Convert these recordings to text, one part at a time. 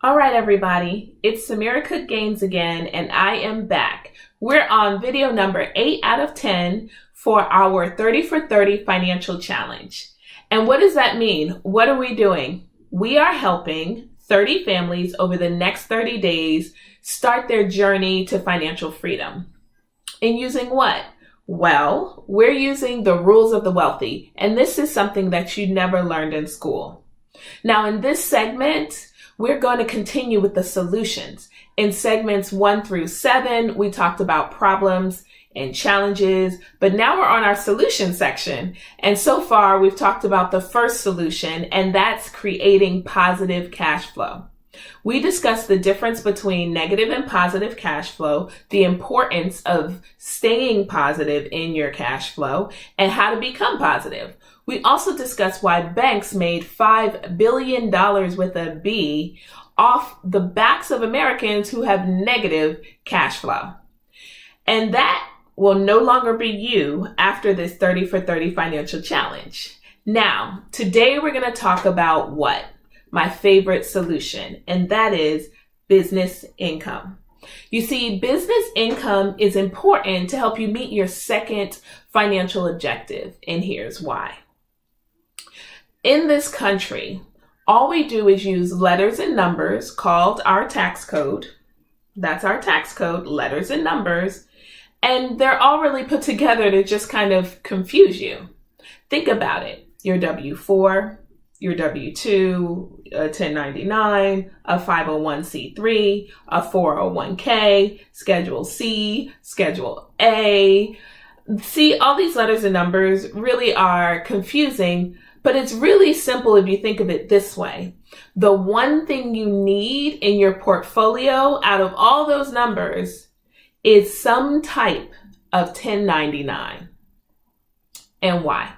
All right, everybody, it's Samira Cook Gaines again, and I am back. We're on video number 8 out of 10 for our 30 for 30 financial challenge. And what does that mean? What are we doing? We are helping 30 families over the next 30 days start their journey to financial freedom. And using what? Well, we're using the rules of the wealthy, and this is something that you never learned in school. Now, in this segment, we're going to continue with the solutions. In segments 1 through 7, we talked about problems and challenges, but now we're on our solution section. And so far, we've talked about the first solution, and that's creating positive cash flow. We discussed the difference between negative and positive cash flow, the importance of staying positive in your cash flow, and how to become positive. We also discussed why banks made $5 billion with a B off the backs of Americans who have negative cash flow. And that will no longer be you after this 30 for 30 financial challenge. Now, today we're going to talk about what? My favorite solution, and that is business income. You see, business income is important to help you meet your second financial objective, and here's why. In this country, all we do is use letters and numbers called our tax code. That's our tax code, letters and numbers. And they're all really put together to just kind of confuse you. Think about it. Your W-4, your W-2, a 1099, a 501c3, a 401k, Schedule C, Schedule A. See, all these letters and numbers really are confusing. But it's really simple if you think of it this way. The one thing you need in your portfolio out of all those numbers is some type of 1099. And why?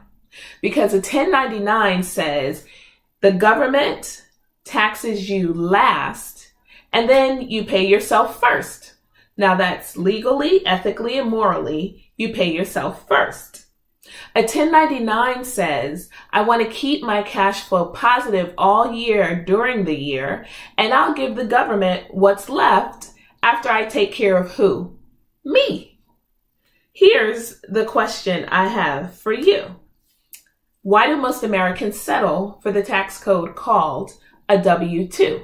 Because a 1099 says the government taxes you last and then you pay yourself first. Now that's legally, ethically, and morally, you pay yourself first. A 1099 says, I want to keep my cash flow positive all year during the year, and I'll give the government what's left after I take care of who? Me. Here's the question I have for you. Why do most Americans settle for the tax code called a W-2?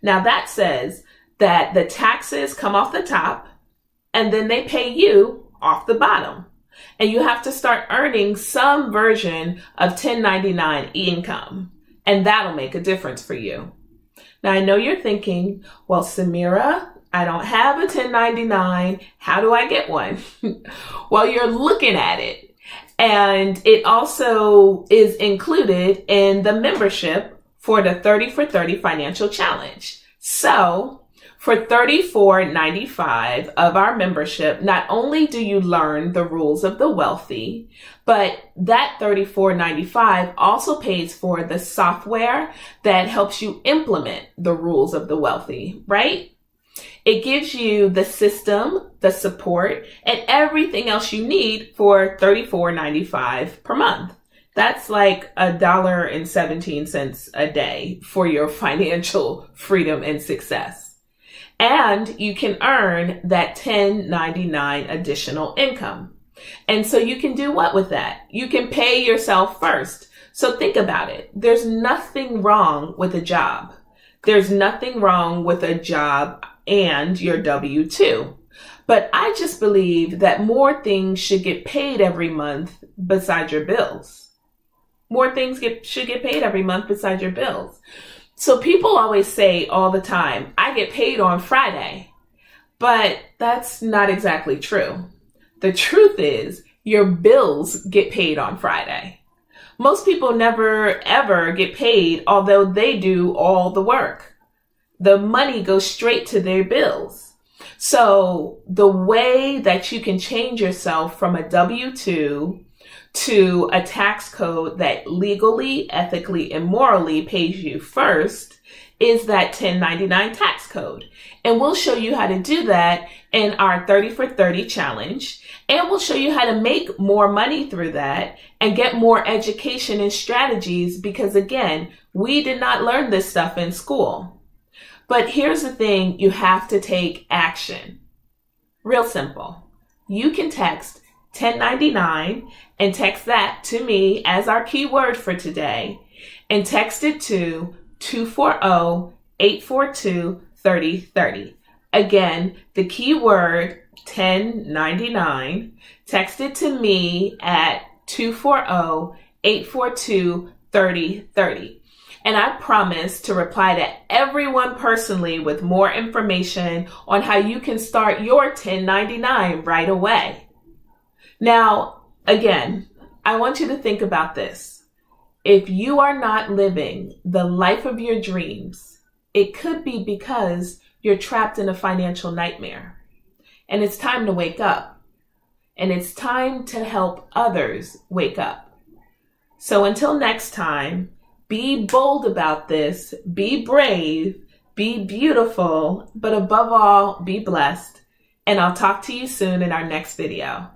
Now that says that the taxes come off the top, and then they pay you off the bottom. And you have to start earning some version of 1099 income, and that'll make a difference for you. Now, I know you're thinking, well, Samira, I don't have a 1099. How do I get one? Well, you're looking at it, and it also is included in the membership for the 30 for 30 financial challenge. So for $34.95 of our membership, not only do you learn the rules of the wealthy, but that $34.95 also pays for the software that helps you implement the rules of the wealthy, right? It gives you the system, the support, and everything else you need for $34.95 per month. That's like $1.17 a day for your financial freedom and success. And you can earn that 1099 additional income. And so you can do what with that? You can pay yourself first. So think about it. There's nothing wrong with a job. There's nothing wrong with a job and your W-2. But I just believe that more things should get paid every month besides your bills. More things should get paid every month besides your bills. So people always say all the time, I get paid on Friday, but that's not exactly true. The truth is your bills get paid on Friday. Most people never ever get paid, although they do all the work. The money goes straight to their bills. So the way that you can change yourself from a W-2 to a tax code that legally, ethically, and morally pays you first is that 1099 tax code. And we'll show you how to do that in our 30 for 30 challenge. And we'll show you how to make more money through that and get more education and strategies because, again, we did not learn this stuff in school. But here's the thing, you have to take action. Real simple. You can text 1099 and text that to me as our keyword for today, and text it to 240-842-3030. Again, the keyword 1099, text it to me at 240-842-3030. And I promise to reply to everyone personally with more information on how you can start your 1099 right away. Now, again, I want you to think about this. If you are not living the life of your dreams, it could be because you're trapped in a financial nightmare. And it's time to wake up. And it's time to help others wake up. So until next time, be bold about this, be brave, be beautiful, but above all, be blessed. And I'll talk to you soon in our next video.